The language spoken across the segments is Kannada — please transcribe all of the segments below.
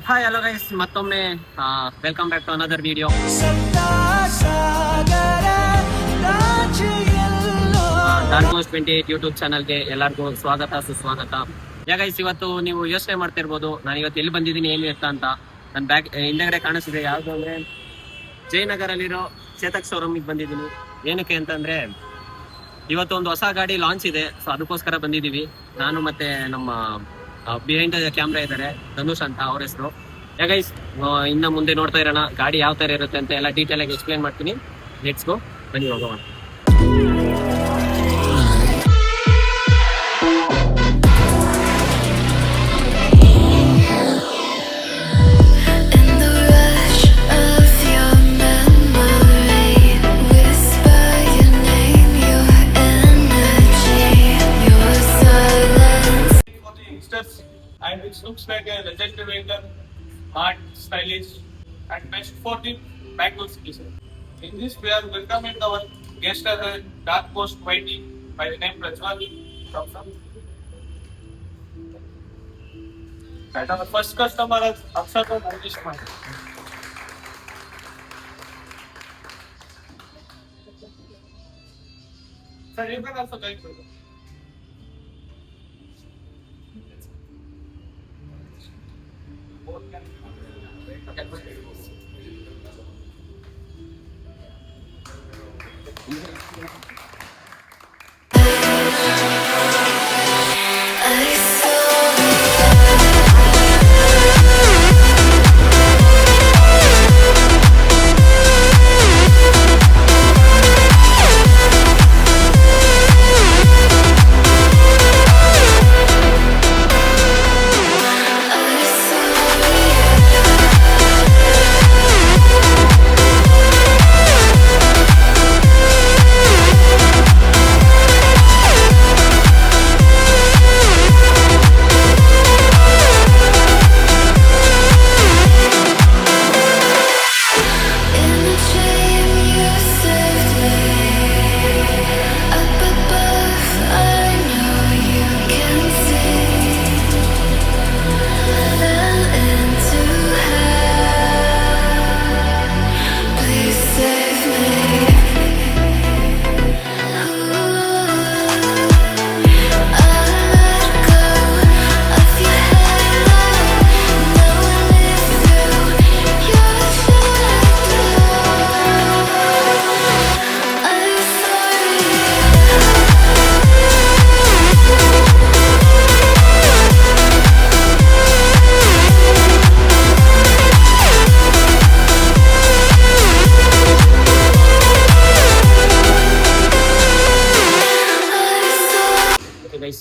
ಹಾಯ್ ಹಲೋ ಗೈಸ್, ಮತ್ತೊಮ್ಮೆ welcome back to another video. ಡಾರ್ಕೋಸ್ 28 ಯೂಟ್ಯೂಬ್ ಚಾನಲ್ಗೆ ಎಲ್ಲರಿಗೂ ಸ್ವಾಗತ ಸುಸ್ವಾಗತ. ಗೈಸ್, ಇವತ್ತು ನೀವು ಯೋಚನೆ ಮಾಡ್ತಿರ್ಬೋದು ನಾನು ಇವತ್ತು ಎಲ್ಲಿ ಬಂದಿದ್ದೀನಿ ಏನು ಎತ್ತ ಅಂತ. ನನ್ನ ಬ್ಯಾಗ್ ಹಿಂದೆಗಡೆ ಕಾಣಿಸ್ತಿದೆ ಯಾವುದು ಅಂದರೆ ಜಯನಗರಲ್ಲಿರೋ ಚೇತಕ್ ಶೋರೂಮಿಗೆ ಬಂದಿದ್ದೀನಿ. ಏನಕ್ಕೆ ಅಂತಂದರೆ ಇವತ್ತು ಒಂದು ಹೊಸ ಗಾಡಿ ಲಾಂಚ್ ಇದೆ, ಸೊ ಅದಕ್ಕೋಸ್ಕರ ಬಂದಿದ್ದೀವಿ. ನಾನು ಮತ್ತೆ ನಮ್ಮ ಬಿಹೈಂಡ್ ಕ್ಯಾಮ್ರಾ ಇದ್ದಾರೆ ಧನುಷ್ ಅಂತ ಅವ್ರ ಹೆಸರು. ಗೈಸ್, ಇನ್ನು ಮುಂದೆ ನೋಡ್ತಾ ಇರೋಣ ಗಾಡಿ ಯಾವ ತರ ಇರುತ್ತೆ ಅಂತ ಎಲ್ಲ ಡೀಟೇಲ್ ಆಗಿ ಎಕ್ಸ್ಪ್ಲೇನ್ ಮಾಡ್ತೀನಿ. ಲೆಟ್ಸ್ ಗೋ, ಬನ್ನಿ ಹೋಗೋಣ. And which looks like a legendary vehicle, smart, stylish, and best for the Bangalore city. In this, we are welcoming our guest as a Dark Post 20 by the name Prajwal from some. And our first customer is Akshat and Manish Mani. Sir, you can also guide me.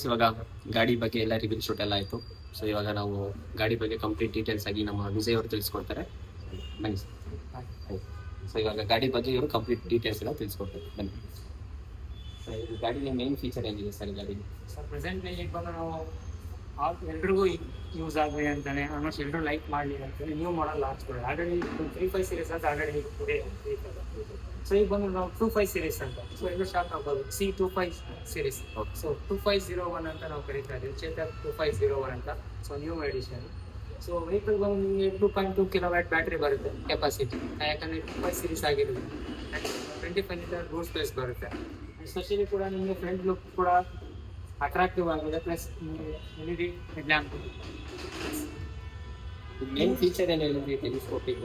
ಇವಾಗ ಗಾಡಿ ಬಗ್ಗೆ ಎಲ್ಲ ರಿವ್ಯೂ ಶೂಟ್ ಎಲ್ಲ ಆಯಿತು. ಸೊ ಇವಾಗ ನಾವು ಗಾಡಿ ಬಗ್ಗೆ ಕಂಪ್ಲೀಟ್ ಡೀಟೇಲ್ಸ್ ಆಗಿ ನಮ್ಮ ವಿಜಯ್ ಅವರು ತಿಳಿಸ್ಕೊಡ್ತಾರೆ. ಬನ್ನಿ ಸರ್. ಸೊ ಇವಾಗ ಗಾಡಿ ಬಗ್ಗೆ ಇವರು ಕಂಪ್ಲೀಟ್ ಡೀಟೇಲ್ಸ್ ಎಲ್ಲ ತಿಳಿಸ್ಕೊಡ್ತಾರೆ. ಬನ್ನಿ ಸರ್. ಇದು ಗಾಡಿಲಿ ಮೇನ್ ಫೀಚರ್ ಏನಿದೆ ಸರ್ ಗಾಡಿ? ಸರ್ ಪ್ರೆಸೆಂಟ್ಲಿ ಈಗ ಬಂದು ನಾವು ಎಲ್ರಿಗೂ ಯೂಸ್ ಆಗಲಿ ಅಂತಾನೆ ಆಲ್ಮೋಸ್ಟ್ ಎಲ್ಲರೂ ಲೈಕ್ ಮಾಡಲಿ ಅಂತೇಳಿ ನ್ಯೂ ಮಾಡಲ್ ಲಾಂಚ್ ಮಾಡಿ ಆಲ್ರೆಡಿ 35 ಸೀರೀಸ್ ಅಂತ ಆಲ್ರೆಡಿ ಇದೆ. ಸೊ ಈಗ ಬಂದು ನಾವು 25 ಸೀರೀಸ್ ಅಂತ, ಸೊ ಎಲ್ಲರೂ ಶಾಕ್ ಆಗ್ಬೋದು, C25 ಸೀರೀಸ್. ಸೊ 2501 ಅಂತ ನಾವು ಕರೀತಾ ಇದ್ದೀವಿ, ಚೇತಕ್ 2501 ಅಂತ. So new edition. So vehicle ಬಂದು ನಿಮಗೆ 2.2 kW ಬ್ಯಾಟ್ರಿ ಬರುತ್ತೆ ಕೆಪಾಸಿಟಿ, ಯಾಕಂದರೆ 25 ಸೀರೀಸ್ ಆಗಿರೋದು. 25 ಲೀಟರ್ ಬೂಟ್ ಸ್ಪೇಸ್ ಬರುತ್ತೆ. ಎಸ್ಪೆಷಲಿ ಕೂಡ ನಿಮಗೆ ಫ್ರಂಟ್ ಲುಕ್ ಕೂಡ ಅಟ್ರಾಕ್ಟಿವ್ ಆಗಿದೆ, plus LED head lamp. Main feature ಏನಿದೆ ಟೆಲಿಸ್ಕೋಪಿಕ್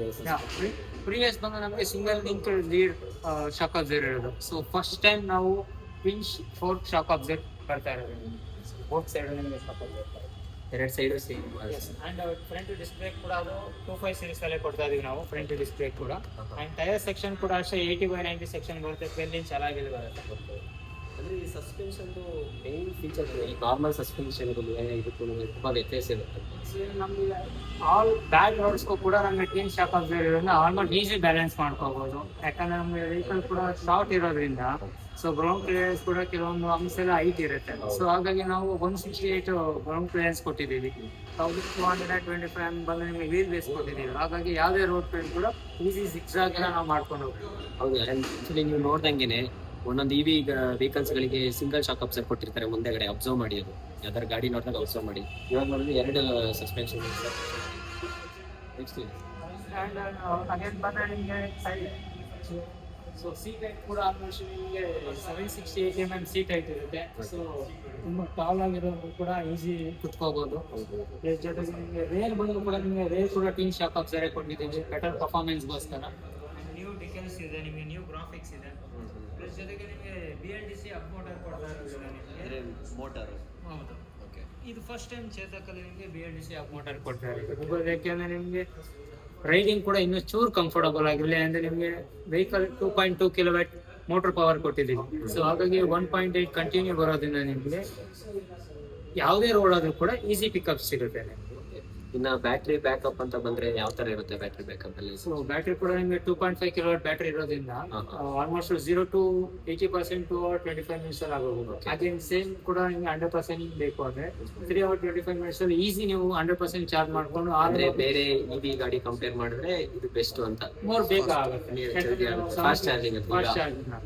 ಪ್ರೀವಿಯಸ್ ಬಂದು ನಮಗೆ single link lead shock observer ಇರೋದು. ಸೊ ಫಸ್ಟ್ ಟೈಮ್ ನಾವು ಪಿಂಚ್ 4 ಶಾಕ್ ಅಬ್ಸರ್ವರ್ ಬರ್ತಾ ಇರೋದು. ಬೋತ್ ಸೈಡ್ ನಿಮಗೆ ಶಾಕ್ ಅಬ್ಸರ್ವರ್ ಎರಡು side same. And front display ಕೂಡ ಅದು 25 ಸೀರೀಸ್ ಅಲ್ಲೇ ಕೊಡ್ತಾ ಇದೀವಿ ನಾವು, ಫ್ರಂಟ್ ಡಿಸ್ಪ್ಲೇ ಕೂಡ. ಅಂಡ್ ಟೈರ್ ಸೆಕ್ಷನ್ ಕೂಡ ಅಷ್ಟೇ 80/90 ಸೆಕ್ಷನ್ ಬರುತ್ತೆ, 12 ಇಂಚ್ ಅಲಾಗಿಲ್ ಬರುತ್ತೆ. ಅಂದರೆ ಈ ಸಸ್ಪೆನ್ಷನ್ದು ಮೇನ್ ಫೀಚರ್ ಈ ನಾರ್ಮಲ್ ಸಸ್ಪೆನ್ಷನ್ಗೂ ಇದಕ್ಕೂ ತುಂಬ ವ್ಯತ್ಯಾಸ ಇರುತ್ತೆ. ನಮಗೆ ಆಲ್ ಬ್ಯಾಕ್ ರೋಡ್ಸ್ಗೂ ಕೂಡ ನಮಗೆ ಟೀನ್ ಶಾಕ್ ಅಬ್ಸರ್ವರ್ ಇರೋದ್ರಿಂದ ಆಲ್ಮೋಸ್ಟ್ ಈಸಿ ಬ್ಯಾಲೆನ್ಸ್ ಮಾಡ್ಕೋಬೋದು. ಯಾಕಂದ್ರೆ ನಮಗೆ ವೆಹಿಕಲ್ ಕೂಡ ಶಾರ್ಟ್ ಇರೋದ್ರಿಂದ ಸೊ ಗ್ರೌಂಡ್ ಕ್ಲಿಯರೆನ್ಸ್ ಕೂಡ ಕೆಲವೊಂದು ಅಂಶ ಎಲ್ಲ ಹೈಟ್ ಇರುತ್ತೆ. ಸೊ ಹಾಗಾಗಿ ನಾವು 168 ಗ್ರೌಂಡ್ ಕ್ಲಿಯರೆನ್ಸ್ ಕೊಟ್ಟಿದ್ದೀವಿ. 1225 ಬಂದು ನಿಮಗೆ ವೀಲ್ ಬೇಸ್ ಕೊಟ್ಟಿದ್ದೀವಿ. ಹಾಗಾಗಿ ಯಾವುದೇ ರೋಡ್ ಪೇಂಟ್ ಕೂಡ ಈಸಿ ಸಿಕ್ಸಾಗ್ ಎಲ್ಲ ನಾವು ಮಾಡ್ಕೊಂಡು ಹೋಗ್ತೀವಿ. ಹೌದು, ಆ್ಯಕ್ಚುಲಿ ನೀವು ನೋಡ್ದಂಗೆ ಒಂದೊಂದು ಇವಿ ವೆಹಿಕಲ್ಸ್ ಗಳಿಗೆ ಸಿಂಗಲ್ ಶಾಕ್ ಅಬ್ಸರ್ವ್ ಕೊಟ್ಟಿರ್ತಾರೆ ಮುಂದೆಗಡೆ. ಅಬ್ಸರ್ವ್ ಮಾಡಿ, ಅದು ಯಾವ್ದಾರು ಗಾಡಿ ನೋಡಿದಾಗ ಅಬ್ಸರ್ವ್ ಮಾಡಿ. ಇವಾಗ ನೋಡಿದ್ರೆ 2 ಸಸ್ಪೆನ್ಷನ್ 16. And again ಬಂದ್ರೆ ನಿಮಗೆ ಸೈಡ್ ಸೊ ಸೀಟ್ ಹೈಟ್ ಕೂಡ ಆಲ್ಮೋಸ್ಟ್ ನಿಮಗೆ 768 mm ಸೀಟ್ ಹೈಟ್ ಇರುತ್ತೆ. ಸೊ ತುಂಬ ಟಾಲ್ ಆಗಿರೋರು ಕೂಡ ಈಸಿ ಕುತ್ಕೋಬಹುದು. ಇದ್ರ ಜೊತೆಗೆ ನಿಮಗೆ ರೇರ್ ಬಂದ್ರು ಕೂಡ ನಿಮಗೆ ರೇರ್ ಕೂಡ ಟೀನ್ ಶಾಕ್ ಅಬ್ಸರ್ವ್ ಕೊಟ್ಟಿದ್ದೀವಿ ಬೆಟರ್ ಪರ್ಫಾರ್ಮೆನ್ಸ್ಗೋಸ್ಕರ. ನ್ಯೂ ಡಿಟೇಲ್ಸ್ ಇದೆ, ನಿಮಗೆ ನ್ಯೂ ಗ್ರಾಫಿಕ್ಸ್ ಇದೆ. ಇದ್ರ ಜೊತೆಗೆ ನಿಮಗೆ BLDC ಅಪ್ ಮೋಟರ್ ಕೊಡ್ತಾ ಇರೋದಿಲ್ಲ ನಿಮಗೆ. ಮೋಟರ್. ಹೌದು. ಓಕೆ. ಇದು ಫಸ್ಟ್ ಟೈಮ್ ಚೇತಕಲ್ಲಿ ನಿಮಗೆ BLDC ಅಪ್ ಮೋಟರ್ ಕೊಡ್ತಾ ಇರೋದು. ಯಾಕೆಂದ್ರೆ ನಿಮಗೆ ರೈಡಿಂಗ್ ಕೂಡ ಇನ್ನೂ ಚೂರು ಕಂಫರ್ಟಬಲ್ ಆಗಿರಲಿ ಅಂದ್ರೆ ನಿಮಗೆ ವೆಹಿಕಲ್ 2.2 ಕಿಲೋವ್ಯಾಟ್ ಮೋಟರ್ ಪವರ್ ಕೊಟ್ಟಿದ್ದೀವಿ. ಸೊ ಹಾಗಾಗಿ 1.8 ಕಂಟಿನ್ಯೂ ಬರೋದ್ರಿಂದ ನಿಮಗೆ ಯಾವುದೇ ರೋಡ್ ಆದ್ರೂ ಕೂಡ ಈಸಿ ಪಿಕಪ್ ಸಿಗುತ್ತೆ. ಇನ್ನ ಬ್ಯಾಟ್ರಿ ಬ್ಯಾಕಪ್ ಅಂತ ಬಂದ್ರೆ ಯಾವ ತರ ಇರುತ್ತೆ ಬ್ಯಾಟ್ರಿ ಬ್ಯಾಕಪ್ ಅಲ್ಲಿ? ಸೊ ಬ್ಯಾಟ್ರಿ ಕೂಡ ನಿಮಗೆ 2.5 ಕಿಲೋವ್ಯಾಟ್ ಬ್ಯಾಟ್ರಿ ಇರೋದ್ರಿಂದ ಆಲ್ಮೋಸ್ಟ್ 0 to 80% 2 hour 25 minutes ಅಲ್ಲಿ ಆಗೋದು. ಹಾಗೆ ಸೇಮ್ ಕೂಡ ನಿಮಗೆ 100% ಬೇಕು ಅಂದ್ರೆ 3 hour 25 minutes ಅಲ್ಲಿ ಈಸಿ ನೀವು 100% ಚಾರ್ಜ್ ಮಾಡ್ಕೊಂಡು ಆದ್ರೆ ಬೇರೆ EV ಗಾಡಿ ಕಂಪೇರ್ ಮಾಡಿದ್ರೆ ಇದು ಬೆಸ್ಟ್ ಅಂತ. ಮೋರ್ ಬೇಗ ಆಗುತ್ತೆ, ಫಾಸ್ಟ್ ಚಾರ್ಜಿಂಗ್.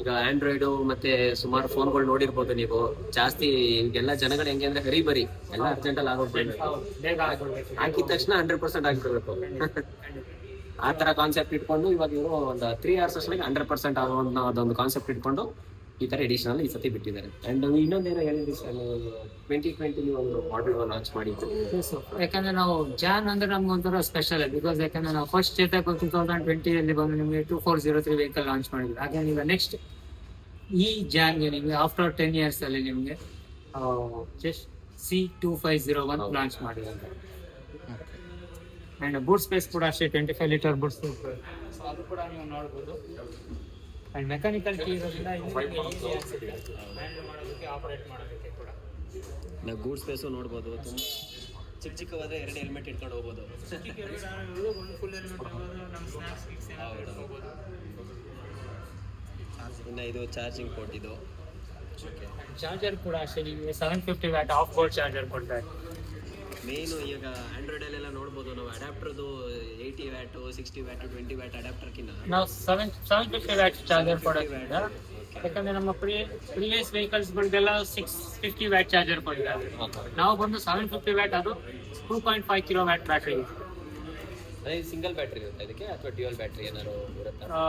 ಈಗ ಆಂಡ್ರಾಯ್ಡ್ ಮತ್ತೆ ಸುಮಾರು ಫೋನ್ಗಳು ನೋಡಿರ್ಬೋದು ನೀವು. ಜಾಸ್ತಿ ಈಗೆಲ್ಲ ಜನಗಳು ಹೆಂಗೆ ಅಂದ್ರೆ ಹರಿಬರಿ ಎಲ್ಲ ಅರ್ಜೆಂಟ್ ಅಲ್ಲಿ ಆಗೋಗ್ಬೇಕು, ಬೇಗ ಆಗೋಗುತ್ತೆ. ಹಾಕಿದ ತಕ್ಷಣ 100% ಆಗಿರ್ಬೇಕು. ಆ ತರ ಕಾನ್ಸೆಪ್ಟ್ ಇಟ್ಕೊಂಡು ಇವಾಗ ಇವರು ಒಂದು 3 hours ಅಷ್ಟೊಳಗೆ 100% ಆಗೋ ಅದೊಂದು ಕಾನ್ಸೆಪ್ಟ್ ಇಟ್ಕೊಂಡು ಈ ತರ ಎಡಿಷನಲ್ ಈ ಸತಿ ಬಿಟ್ಟಿದ್ದಾರೆ. ಅಂಡ್ ಇನ್ನೊಂದೇನೋ ಹೇಳಿದ್ರಿ ಸರ್, 2020 ಒಂದು ಮಾಡೆಲ್ ಲಾಂಚ್ ಮಾಡಿದ್ದು. ಯಾಕಂದ್ರೆ ನಾವು ಜಾನ್ ಅಂದ್ರೆ ನಮ್ಗೆ ಒಂಥರ ಸ್ಪೆಷಲ್. ಬಿಕಾಸ್ ಯಾಕಂದ್ರೆ ನಾವು ಫಸ್ಟ್ ಚೇತಕ್ 2020 ಅಲ್ಲಿ ಬಂದು ನಿಮಗೆ 2403 ವೆಹಿಕಲ್ ಲಾಂಚ್ ಮಾಡಿದ್ವಿ. ಹಾಗೆ ಈಗ ನೆಕ್ಸ್ಟ್ ಈ ಜಾನ್ಗೆ ನಿಮಗೆ ಆಫ್ಟರ್ 10 years ಅಲ್ಲಿ ನಿಮಗೆ ಜಸ್ಟ್ C2501 ಲಾಂಚ್ ಮಾಡಿದ್ದಾರೆ. ಅಂಡ್ ಬೂಟ್ ಸ್ಪೇಸ್ ಕೂಡ ಅಷ್ಟೇ 25 ಲೀಟರ್ ಬೂಟ್ ಸ್ಪೇಸ್, ಸೊ ಅದು ಕೂಡ ನೀವು ನೋಡ್ಬೋದು. ಅಂಡ್ ಮೆಕ್ಯಾನಿಕಲ್ ಕೀ ಇರೋದ್ರಿಂದ ಈಸಿ ಅನ್ಸುತ್ತೆ ಹ್ಯಾಂಡಲ್ ಮಾಡೋದಕ್ಕೆ, ಆಪರೇಟ್ ಮಾಡೋದಕ್ಕೆ ಕೂಡ. ನಾವು ಗೂಡ್ ಸ್ಪೇಸು ನೋಡ್ಬೋದು. ತುಂಬ ಚಿಕ್ಕವಾದ್ರೆ 2 ಹೆಲ್ಮೆಟ್ ಇಟ್ಕೊಂಡು ಹೋಗ್ಬೋದು. ಒಂದು ಫುಲ್ ಹೆಲ್ಮೆಟ್ ಹೋಗೋದು, ನಮ್ಮ ಸ್ನ್ಯಾಕ್ಸ್ ಗಿಕ್ಸ್ ಏನಾದ್ರು ಹೋಗ್ಬೋದು. ಇನ್ನು ಇದು ಚಾರ್ಜಿಂಗ್ ಪೋರ್ಟ್ ಇದು. ಚಾರ್ಜರ್ ಕೂಡ ಅಷ್ಟೇ ನಿಮಗೆ 750 ವ್ಯಾಟ್ ಆಫ್ ಬೋರ್ಡ್ ಚಾರ್ಜರ್ ಕೊಡ್ತಾರೆ. ಮೇನು ಈಗ ಆಂಡ್ರಾಯ್ಡಲ್ಲೆಲ್ಲ ನೋಡ್ಬೋದು ನಾವು ಅಡ್ಯಾಪ್ಟರ್ದು 80 ವ್ಯಾಟು 60 ವ್ಯಾಟು 20 ವ್ಯಾಟ್ ಅಡ್ಯಾಪ್ಟರ್ಕಿನ್ನ ನಾವು 750 ವ್ಯಾಟ್ ಚಾರ್ಜರ್ ಕೊಡೋದ್ರಿಂದ, ಯಾಕಂದ್ರೆ ನಮ್ಮ ಪ್ರೀವಿಯಸ್ ವೆಹಿಕಲ್ಸ್ಗಳಿಗೆಲ್ಲ 650 ವ್ಯಾಟ್ ಚಾರ್ಜರ್ ಕೊಟ್ಟಿದ್ದಾರೆ. ನಾವು ಬಂದು 750 ವ್ಯಾಟ್, ಅದು 2.5 kilo watt battery. Single battery ಇರುತ್ತೆ ಇದಕ್ಕೆ ಅಥವಾ ಡ್ಯುಯಲ್ ಬ್ಯಾಟ್ರಿ ಏನಾದ್ರು ಇರುತ್ತಾ?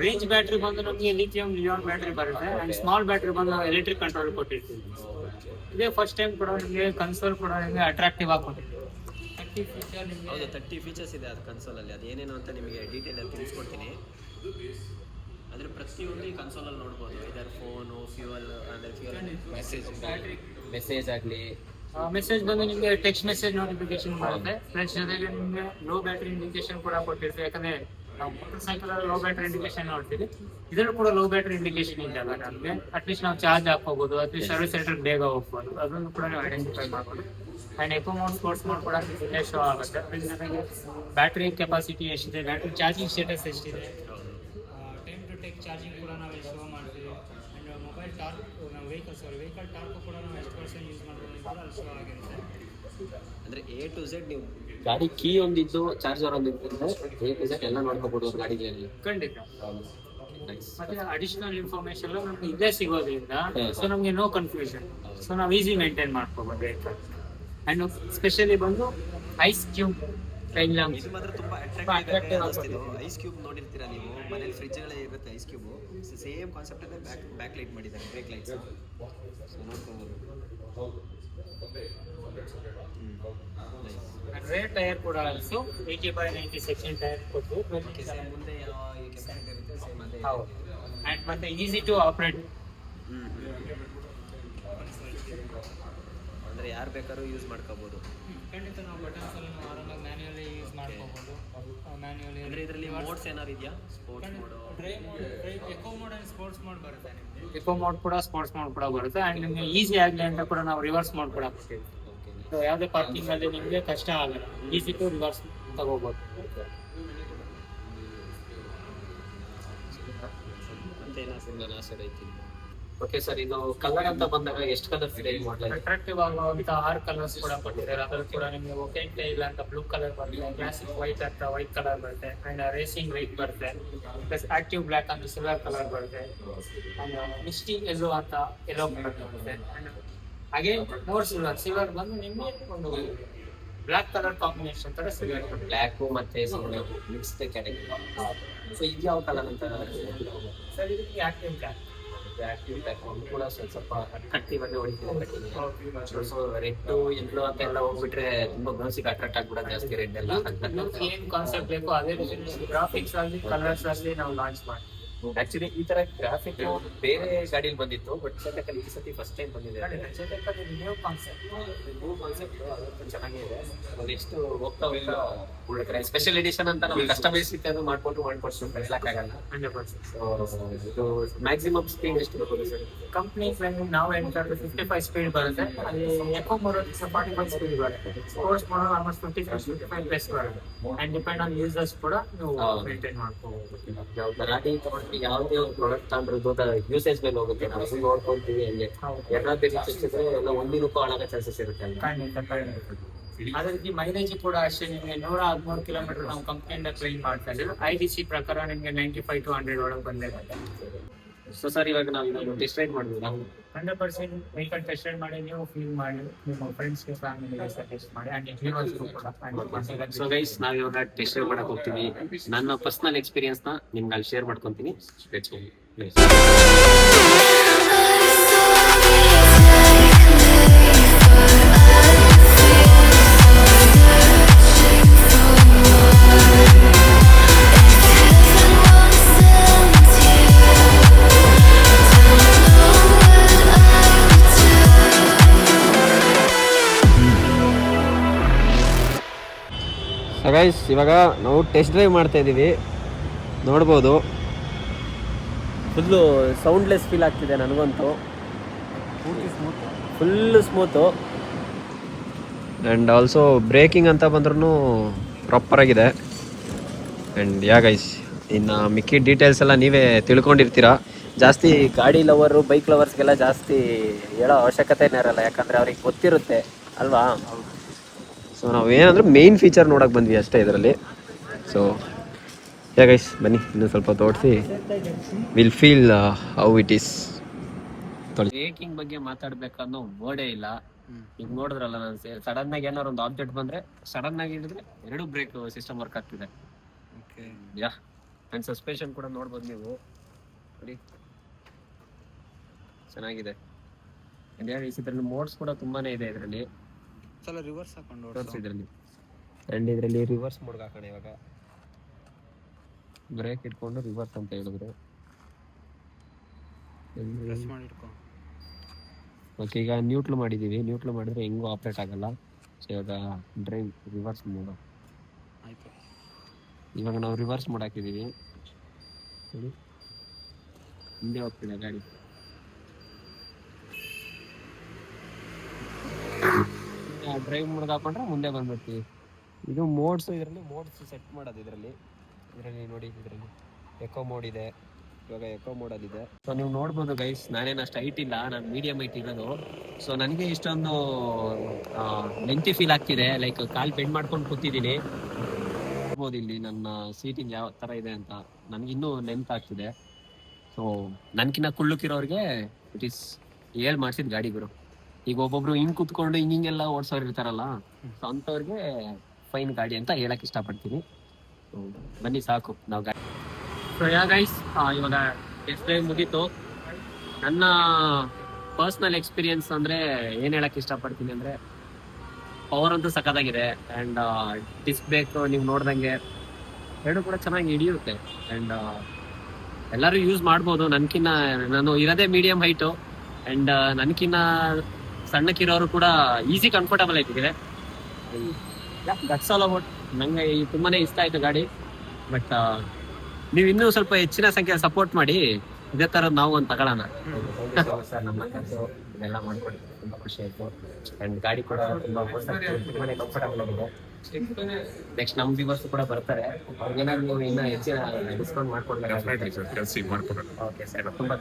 ರೇಂಜ್ ಬ್ಯಾಟ್ರಿ ಬಂದು ನಮಗೆ ಲಿಥಿಯಂ ನಿಯಾನ್ ಬ್ಯಾಟ್ರಿ ಬರುತ್ತೆ. ಅಂಡ್ ಸ್ಮಾಲ್ ಬ್ಯಾಟ್ರಿ ಬಂದು ನಾವು ಎಲೆಕ್ಟ್ರಿಕ್ ಕಂಟ್ರೋಲ್ ಕೊಟ್ಟಿರ್ತೀವಿ. ಇದೇ ಫಸ್ಟ್ ಟೈಮ್ ಕೂಡ ನಿಮಗೆ ಕನ್ಸೋಲ್ ಕೂಡ ನಿಮಗೆ ಅಟ್ರಾಕ್ಟಿವ್ ಆಗಿ ಕೊಟ್ಟಿರ್ತೀವಿ. 30 ಫೀಚರ್ ನಿಮಗೆ. ಹೌದು, 30 ಫೀಚರ್ಸ್ ಇದೆ ಅದು ಕನ್ಸೋಲಲ್ಲಿ. ಅದು ಏನೇನು ಅಂತ ನಿಮಗೆ ಡೀಟೇಲ್ ಆಗಿ ತಿಳಿಸ್ಕೊಡ್ತೀನಿ. ಅಂದರೆ ಪ್ರತಿಯೊಂದು ಈ ಕನ್ಸೋಲಲ್ಲಿ ನೋಡ್ಬೋದು. ಇದರ ಫೋನು, ಫ್ಯೂಯಲ್ ಅಂದರೆ ಮೆಸೇಜ್ ಆಗಲಿ, ಮೆಸೇಜ್ ಬಂದು ನಿಮಗೆ ಟೆಕ್ಸ್ಟ್ ಮೆಸೇಜ್ ನೋಟಿಫಿಕೇಶನ್ ಬರುತ್ತೆ. ಪ್ಲಸ್ ಜೊತೆಗೆ ನಿಮಗೆ ಲೋ ಬ್ಯಾಟ್ರಿ ಇಂಡಿಕೇಶನ್ ಕೂಡ ಕೊಟ್ಟಿರ್ತೀವಿ. ಯಾಕಂದ್ರೆ ನಾವು motor cycle low battery indication ನೋಡ್ತೀವಿ, ಇದರಲ್ಲಿ ಕೂಡ ಲೋ ಬ್ಯಾಟ್ರಿ ಇಂಡಿಕೇಶನ್ ಇದೆ. ನಮಗೆ ಅಟ್ಲೀಸ್ಟ್ ನಾವು ಚಾರ್ಜ್ ಹಾಕೋಬಹುದು, ಅಟ್ಲೀಸ್ಟ್ ಸರ್ವಿಸ್ ಸೆಂಟರ್ ಬೇಗ ಹೋಗ್ಬೋದು. ಅದನ್ನು ಕೂಡ ನೀವು ಐಡೆಂಟಿಫೈ ಮಾಡ್ಬೋದು. And eco mode, sports mode ಕೂಡ ನಿಮಗೆ ಶೋ ಆಗುತ್ತೆ. ಪ್ಲಸ್ ಜೊತೆಗೆ ಬ್ಯಾಟ್ರಿ ಕೆಪಾಸಿಟಿ ಎಷ್ಟಿದೆ, ಬ್ಯಾಟ್ರಿ ಚಾರ್ಜಿಂಗ್ ಸ್ಟೇಟಸ್ ಎಷ್ಟಿದೆ, ಟೈಮ್ ಟು ಟೇಕ್ ಚಾರ್ಜಿಂಗ್ ಕೂಡ ನಾವು ಶೋ ಮಾಡ್ತೀವಿ. ಆ್ಯಂಡ್ ಮೊಬೈಲ್ ಟಾರ್ಕ್, ನಾವು ವೆಹಿಕಲ್ ಟಾರ್ಕ್ ಕೂಡ ನಾವು ಎಷ್ಟು ಪರ್ಸೆಂಟ್ ಯೂಸ್ ಮಾಡ್ಬೋದು ಕೂಡ ಅಲ್ಲಿ ಶೋ ಆಗಿರುತ್ತೆ. ಅಂದರೆ A to Z ನೀವು ಗಾಡಿ ಕೀ ಒಂದಿದ್ದು ಚಾರ್ಜರ್ ಒಂದಿದ್ದು A to Z ಎಲ್ಲ ನೋಡ್ಕೋಬಹುದು ಗಾಡಿಗಳಲ್ಲಿ. ಖಂಡಿತ. ಮತ್ತೆ ಅಡಿಷನಲ್ ಇನ್ಫಾರ್ಮೇಶನ್ ನಮ್ಗೆ ಇಲ್ಲೇ ಸಿಗೋದ್ರಿಂದ ಸೊ ನಮಗೆ ನೋ ಕನ್ಫ್ಯೂಷನ್. ಸೊ ನಾವು ಈಸಿ ಮೇಂಟೈನ್ ಮಾಡ್ಕೋಬಹುದು ವೆಹಿಕಲ್. ಅಂಡ್ ಸ್ಪೆಷಲಿ ಬಂದು ಐಸ್ ಕ್ಯೂಬ್ ಇದು ಮಾತ್ರ ತುಂಬಾ ಅಟ್ರಾಕ್ಟಿವ್ ಆಗಿದೆ. ಐಸ್ ಕ್ಯೂಬ್ ನೋಡಿರ್ತೀರಾ ನೀವು, ಮನೇಲಿ ಫ್ರಿಜ್ಗಳೇ ಇರುತ್ತೆ ಐಸ್ ಕ್ಯೂಬ್. ಸೇಮ್ ಕಾನ್ಸೆಪ್ಟ್ ಅಲ್ಲೇ ಬ್ಯಾಕ್ ಲೈಟ್ ಮಾಡಿದ್ದಾರೆ, ಬ್ರೇಕ್ ಲೈಟ್ಸ್. ಸೊ ನೋಡ್ಕೋಬಹುದು. ರೇರ್ ಟೈರ್ ಕೂಡ ಆಲ್ಸೋ 80/90 ಸೆಕ್ಷನ್ ಟೈರ್ ಕೊಟ್ಟು ಮುಂದೆ ಯಾವ ಕೆಪಾಸಿಟಿ ಇರುತ್ತೆ ಸೇಮ್ ಅದೇ. ಹೌದು. ಅಂಡ್ ಮತ್ತೆ ಈಸಿ ಟು ಆಪರೇಟ್. ಅಂದರೆ ಯಾರು ಬೇಕಾದ್ರೂ ಯೂಸ್ ಮಾಡ್ಕೋಬಹುದು. ಖಂಡಿತ ನಾವು ಬಟನ್ಸ್ ಎಲ್ಲ ಆರಾಮಾಗಿ ಮ್ಯಾನ್ಯುಯಲಿ ಯೂಸ್ ಮಾಡ್ಕೋಬಹುದು. ಮ್ಯಾನ್ಯುಯಲಿ ಅಂದರೆ ಇದರಲ್ಲಿ ಮೋಡ್ಸ್ ಏನಾರು ಇದೆಯಾ? Sports mode, drive mode, eco mode and sports mode ಬರುತ್ತೆ. ಎಕೋ ಮೋಡ್ ಕೂಡ ಸ್ಪೋರ್ಟ್ಸ್ ಮೋಡ್ ಕೂಡ ಬರುತ್ತೆ. ಅಂಡ್ ನಿಮಗೆ ಈಸಿ ಆಗಲಿ ಅಂತ ಕೂಡ ನಾವು ರಿವರ್ಸ್ ಮೋಡ್ ಕೂಡ ಕೊಡ್ತೀವಿ. ಸೊ ಯಾವುದೇ ಪಾರ್ಕಿಂಗ್ ಅಲ್ಲಿ ನಿಮಗೆ ಕಷ್ಟ ಆಗಲ್ಲ, ಈಸಿ ಟು ರಿವರ್ಸ್ ತಗೋಬಹುದು. ಅಂತ ಏನಾದ್ರು ಆಸೆ ಐತಿ. ಓಕೆ ಸರ್, ಇದು ಕಲರ್ ಅಂತ ಬಂದಾಗ ಎಷ್ಟು ಕಲರ್ಸ್ ಇದೆ ಮಾಡಲಾಗಿದೆ? ಅಟ್ರಾಕ್ಟಿವ್ ಆಗುವಂತ 6 ಕಲರ್ಸ್ ಕೂಡ ಕೊಟ್ಟಿದ್ದಾರೆ. ಅದರಲ್ಲಿ ಕೂಡ ನಿಮಗೆ ಓಕೆಂಟ್ ಇಲ್ಲ ಅಂತ ಬ್ಲೂ ಕಲರ್ ಬರುತ್ತೆ, ಕ್ಲಾಸಿಕ್ ವೈಟ್ ಅಂತ ವೈಟ್ ಕಲರ್ ಬರುತ್ತೆ, ಅಂಡ್ ರೇಸಿಂಗ್ ವೈಟ್ ಬರುತ್ತೆ, ಪ್ಲಸ್ ಆಕ್ಟಿವ್ ಬ್ಲ್ಯಾಕ್ ಅಂತ ಸಿಲ್ವರ್ ಕಲರ್ ಬರುತ್ತೆ, ಅಂಡ್ ಮಿಸ್ಟಿ ಯೆಲ್ಲೋ ಅಂತ ಯೆಲ್ಲೋ ಕಲರ್ ಬರುತ್ತೆ. ಅಂಡ್ ಹಾಗೆ ಮೋರ್ ಸಿಲ್ವರ್ ಬಂದು ನಿಮಗೆ ಒಂದು ಬ್ಲಾಕ್ ಕಲರ್ ಕಾಂಬಿನೇಷನ್ ತರ ಸಿಗುತ್ತೆ. ಬ್ಲ್ಯಾಕ್ ಮತ್ತೆ ಮಿಕ್ಸ್ ಕ್ಯಾಟಗರಿ. ಸೊ ಇದು ಯಾವ ಕಲರ್ ಅಂತ ಸರ್ ಇದಕ್ಕೆ ಆಕ್ಟಿವ್ ಬ್ಲಾಕ್. ಆಕ್ಟಿವ್ ಬ್ಲ್ಯಾಕ್ ಕೂಡ ಸ್ವಲ್ಪ ಕಟ್ಟಿ ಬಂದು ಹೊಡಿತೀವಿ. ಸೊ ರೆಡ್ ಎಲ್ಲೋ ಅಂತ ಎಲ್ಲ ಹೋಗ್ಬಿಟ್ರೆ ತುಂಬಾ ಗರ್ಲ್ಸಿಗೆ ಅಟ್ರಾಕ್ಟ್ ಆಗ್ಬಿಡೋದು ಜಾಸ್ತಿ ರೆಡ್ ಎಲ್ಲ. ಏನ್ ಕಾನ್ಸೆಪ್ಟ್ ಬೇಕು ಅದೇ ರೀತಿ ಗ್ರಾಫಿಕ್ಸ್ ಆಗಲಿ ಕಲರ್ಸ್ ಆಗಲಿ ನಾವು ಲಾಂಚ್ ಮಾಡಿ. ಆಕ್ಚುಲಿ ಈ ತರ ಗ್ರಾಫಿಕ್ ಬೇರೆ ಗಾಡಿಯಲ್ಲಿ ಬಂದಿತ್ತು, ಬಟ್ ಸದ್ಯಕ್ಕೆ ಈ ಸತಿ ಫಸ್ಟ್ ಟೈಮ್ ಬಂದಿದೆ. ನ್ಯೂ ಕಾನ್ಸೆಪ್ಟ್ ಚೆನ್ನಾಗಿದೆ. ನೆಕ್ಸ್ಟ್ ಹೋಗ್ತಾ ಹೋಗ್ತಾ ಹುಡುಕ್ರೆ ಸ್ಪೆಷಲ್ ಎಡಿಷನ್ ಅಂತ ನಾವು ಕಸ್ಟಮೈಸ್ ಇತ್ತು ಮಾಡ್ಕೊಡ್ಸು ಬೆಳೆಸಕ್ಕಾಗಲ್ಲ. 100%. ಇದು ಮ್ಯಾಕ್ಸಿಮಮ್ ಸ್ಪೀಡ್ ಎಷ್ಟು ಬರುತ್ತೆ ಸರ್? ಕಂಪ್ನಿ ನಾವು ಹೇಳ್ತಾರೆ 55 ಸ್ಪೀಡ್ ಬರುತ್ತೆ. ಅಲ್ಲಿ ಎಕೋ ಮೋಡ್ 45 ಸ್ಪೀಡ್ ಬರುತ್ತೆ. ಸ್ಪೋರ್ಟ್ಸ್ ಮೋಡ್ ಆಲ್ಮೋಸ್ಟ್ 55 ಪ್ಲಸ್ ಬರುತ್ತೆ. ಅಂಡ್ ಡಿಪೆಂಡ್ ಆನ್ ಯೂಸರ್ಸ್ ಕೂಡ ನೀವು ಮೇಂಟೈನ್ ಮಾಡ್ಕೋಬಹುದು. ಗಾಡಿ ತಗೊಂಡು ಯಾವುದೇ ಪ್ರಾಡಕ್ಟ್ ತಗೊಂಡ್ರೆ ಯೂಸೇಜ್ ಮೇಲೆ ಹೋಗುತ್ತೆ. ನಾವು ನೋಡ್ಕೊಂತೀವಿ ಹಂಗೆ ಎಲ್ಲ ಬೇರೆ ಎಲ್ಲ ಒಂದಿನಕ್ಕೂ ಹಾಳಾಗೋ ಚಾನ್ಸಸ್ ಇರುತ್ತೆ ಅಲ್ಲ. ಅದೇ ರೀತಿ ಮೈಲೇಜ್ ಕೂಡ ಅಷ್ಟೇ. ನಿಮಗೆ 113 ಕಿಲೋಮೀಟರ್ ನಾವು ಕಂಪ್ನಿಯಿಂದ ಕ್ಲೈಮ್ ಮಾಡ್ತಾ ಇದ್ದೀವಿ. IDC ಪ್ರಕಾರ ನಿಮಗೆ 95 to 100 ಒಳಗೆ ಬಂದಿರುತ್ತೆ. ಸೊ ಸರ್ ಇವಾಗ ನಾವು ಟೆಸ್ಟ್ ರೈಡ್ ಮಾಡ್ಬೋದು. ನಾವು 100% ವೆಹಿಕಲ್ ಟೆಸ್ಟ್ ರೈಡ್ ಮಾಡಿ ನೀವು ಫೀಲ್ ಮಾಡಿ ನಿಮ್ಮ ಫ್ರೆಂಡ್ಸ್ಗೆ ಫ್ಯಾಮಿಲಿಗೆ ಸಜೆಸ್ಟ್ ಮಾಡಿ. ಅಂಡ್ ಹೀರೋಸ್ಗೂ ಕೂಡ. ಸೊ ಗೈಸ್ ನಾವ್ ಇವಾಗ ಟೆಸ್ಟ್ ರೈಡ್ ಮಾಡಕ್ ಹೋಗ್ತೀವಿ. ನನ್ನ ಪರ್ಸನಲ್ ಎಕ್ಸ್ಪೀರಿಯನ್ಸ್ ನ ನಿಮ್ಗೆ ಅಲ್ಲಿ ಶೇರ್ ಮಾಡ್ಕೊಂತೀನಿ. ಗೈಸ್ ಇವಾಗ ನಾವು ಟೆಸ್ಟ್ ಡ್ರೈವ್ ಮಾಡ್ತಾ ಇದ್ದೀವಿ. ನೋಡ್ಬೋದು ಫುಲ್ಲು ಸೌಂಡ್ಲೆಸ್ ಫೀಲ್ ಆಗ್ತಿದೆ ನನಗಂತೂ. Full smooth and also breaking ಅಂತ ಬಂದ್ರೂ ಪ್ರಾಪರಾಗಿದೆ. ಆ್ಯಂಡ್ ಗೈಸ್ ಇನ್ನು ಮಿಕ್ಕಿ ಡೀಟೇಲ್ಸ್ ಎಲ್ಲ ನೀವೇ ತಿಳ್ಕೊಂಡಿರ್ತೀರ. ಜಾಸ್ತಿ ಗಾಡಿ ಲವರು ಬೈಕ್ ಲವರ್ಸ್ಗೆಲ್ಲ ಜಾಸ್ತಿ ಹೇಳೋ ಅವಶ್ಯಕತೆನೇ ಇರಲ್ಲ, ಯಾಕಂದರೆ ಅವ್ರಿಗೆ ಗೊತ್ತಿರುತ್ತೆ ಅಲ್ವಾ. ಸೊ ನಾವು ಏನಂದ್ರೆ ಮೇನ್ ಫೀಚರ್ ನೋಡೋಕೆ ಬಂದ್ವಿ ಅಷ್ಟೇ ಇದರಲ್ಲಿ. ಸೊ ಗೈಸ್ ಬನ್ನಿ ಇನ್ನೂ ಸ್ವಲ್ಪ ತೋರಿಸಿ will feel how it is. Breaking ಬಗ್ಗೆ ಮಾತಾಡ್ಬೇಕನ್ನೋ ವರ್ಡೇ ಇಲ್ಲ. ಈಗ ನೋಡಿದ್ರಲ್ಲ, ನಾನು ಸಡನ್ ಆಗಿ ಏನಾರು ಒಂದು ಆಬ್ಜೆಕ್ಟ್ ಬಂದ್ರೆ ಸಡನ್ ಆಗಿ ಹಿಡಿದ್ರೆ 2 ಬ್ರೇಕ್ ಸಿಸ್ಟಮ್ ವರ್ಕ್ ಆಗ್ತಿದೆ. ಯಾ ಅಂಡ್ ಸಸ್ಪೆನ್ಷನ್ ಕೂಡ ನೋಡ್ಬೋದು ನೀವು ನೋಡಿ, ಚೆನ್ನಾಗಿದೆ. ಇದರಲ್ಲಿ ಮೋಡ್ಸ್ ಕೂಡ ತುಂಬಾನೇ ಇದೆ ಇದರಲ್ಲಿ. ರಿವರ್ಸ್ ಹಾಕೊಂಡು ಇದರಲ್ಲಿ ಅಂಡ್ ಇದರಲ್ಲಿ ರಿವರ್ಸ್ ಮೋಡ್ ಹಾಕೋಣ. ಇವಾಗ ಬ್ರೇಕ್ ಇಟ್ಕೊಂಡು ರಿವರ್ಸ್ ಅಂತ ಹೇಳಿದ್ರು. ಓಕೆ, ಈಗ ನ್ಯೂಟ್ಲ್ ಮಾಡಿದೀವಿ. ನ್ಯೂಟ್ಲ್ ಮಾಡಿದ್ರೆ ಹೆಂಗೂ ಆಪ್ರೇಟ್ ಆಗಲ್ಲ. ಸೊ ಇವಾಗ ಡ್ರೈವ್ ರಿವರ್ಸ್ ಮೋಡ್ ಆಯ್ತು. ಇವಾಗ ನಾವು ರಿವರ್ಸ್ ಮೋಡ್ ಹಾಕಿದೀವಿ. ಹಿಂದೆ ಹೋಗ್ತಿದೆ ಗಾಡಿ. ಡ್ರೈವ್ ಮೋಡ್ ಹಾಕೊಂಡ್ರೆ ಮುಂದೆ ಬಂದ್ಬಿಡ್ತೀವಿ. ಇದು ಮೋಡ್ಸ್, ಇದರಲ್ಲಿ ಮೋಡ್ಸ್ ಸೆಟ್ ಮಾಡೋದು. ಇದರಲ್ಲಿ ನೋಡಿ, ಇದರಲ್ಲಿ ಎಕೋ ಮೋಡ್ ಇದೆ. ಇವಾಗ ಎಕೋ ಮೋಡಲ್ಲಿದೆ. ಸೊ ನೀವು ನೋಡ್ಬೋದು ಗೈಸ್, ನಾನೇನು ಅಷ್ಟು ಹೈಟ್ ಇಲ್ಲ, ನಾನು ಮೀಡಿಯಂ ಹೈಟ್ ಇರೋದು. ಸೊ ನನಗೆ ಇಷ್ಟೊಂದು ಲೆಂತಿ ಫೀಲ್ ಆಗ್ತಿದೆ. ಲೈಕ್ ಕಾಲ್ ಬೆಂಡ್ ಮಾಡ್ಕೊಂಡು ಕೂತಿದ್ದೀನಿ. ನೋಡ್ಬೋದು ಇಲ್ಲಿ ನನ್ನ ಸೀಟಿಂಗ್ ಯಾವ ಥರ ಇದೆ ಅಂತ. ನನಗಿನ್ನೂ ಲೆಂತ್ ಆಗ್ತಿದೆ. ಸೊ ನನ್ಕಿನ್ನ ಕುಳ್ಳುಕಿರೋರಿಗೆ ಇಟ್ ಈಸ್ ಹೇಳ್ ಮಾಡಿಸಿದ ಗಾಡಿಗಳು. ಈಗ ಒಬ್ಬೊಬ್ರು ಹಿಂಗ್ ಕುತ್ಕೊಂಡು ಹಿಂಗೆಲ್ಲ ಓಡಿಸೋರು ಇರ್ತಾರಲ್ಲ, ಸೊ ಅಂಥವ್ರಿಗೆ ಫೈನ್ ಗಾಡಿ ಅಂತ ಹೇಳಕ್ ಇಷ್ಟಪಡ್ತೀನಿ. ಬನ್ನಿ ಸಾಕು ನಾವು ಗಾಡಿ. ಸೊ ಗೈಸ್ ಇವಾಗ ಟೆಸ್ಟ್ ಡ್ರೈವ್ ಮುಗೀತು. ನನ್ನ ಪರ್ಸ್ನಲ್ ಎಕ್ಸ್ಪೀರಿಯನ್ಸ್ ಅಂದ್ರೆ ಏನ್ ಹೇಳಕ್ ಇಷ್ಟಪಡ್ತೀನಿ ಅಂದ್ರೆ, ಪವರ್ ಅಂತೂ ಸಖತ್ತಾಗಿದೆ. ಆ್ಯಂಡ್ ಡಿಸ್ಕ್ ಬ್ರೇಕ್ ನೀವು ನೋಡ್ದಂಗೆ 2 ಕೂಡ ಚೆನ್ನಾಗಿ ಹಿಡಿಯುತ್ತೆ. ಆ್ಯಂಡ್ ಎಲ್ಲರೂ ಯೂಸ್ ಮಾಡ್ಬೋದು. ನಾನು ಇರೋದೇ ಮೀಡಿಯಂ ಹೈಟು. ಆ್ಯಂಡ್ ನನ್ಕಿನ್ನ ಸಣ್ಣಕ್ಕಿರೋರು ಕೂಡ ಈಸಿ ಕಂಫರ್ಟಬಲ್ ಆಯ್ತಿದೆ. That's all about. ನಂಗೆ ತುಂಬಾನೇ ಇಷ್ಟ ಆಯ್ತು ಗಾಡಿ. ಬಟ್ ನೀವು ಇನ್ನೂ ಸ್ವಲ್ಪ ಹೆಚ್ಚಿನ ಸಂಖ್ಯೆ ಸಪೋರ್ಟ್ ಮಾಡಿ, ಇದೇ ತರ ನಾವು ಒಂದು ತಗೊಳ್ಳೋಣ. ಎಲ್ಲ ಮಾಡ್ಕೊಂಡು ತುಂಬಾ ಖುಷಿ ಆಯ್ತು. ಅಂಡ್ ಗಾಡಿ ಕೂಡ ತುಂಬಾನೇ ಕಂಫರ್ಟಬಲ್ ಆಗಿದೆ. ನೆಕ್ಸ್ಟ್ ನಮ್ಮ ವ್ಯೂವರ್ಸ್ ಕೂಡ ಬರ್ತಾರೆ, ಅವ್ರಿಗೇನಾದ್ರು ನೀವು ಇನ್ನೂ ಹೆಚ್ಚಿನ ಡಿಸ್ಕೌಂಟ್ ಮಾಡ್ಕೊಡ್ಬೇಕು. ಓಕೆ ಸರ್, ತುಂಬಾ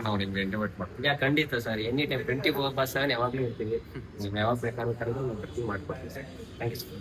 ನಾವು ನಿಮ್ಗೆ ಇಂಟಿಮೇಟ್ ಮಾಡ್ತೀವಿ. ಖಂಡಿತ ಸರ್, ಎನಿ ಟೈಮ್ 24/7 ಯಾವಾಗಲೂ ಇರ್ತೀವಿ. ನೀವು ಯಾವಾಗ ಬೇಕಾದ್ರೂ ಕರೆದು ಮಾಡ್ಕೊಡ್ತೀವಿ ಸರ್. Thank you sir.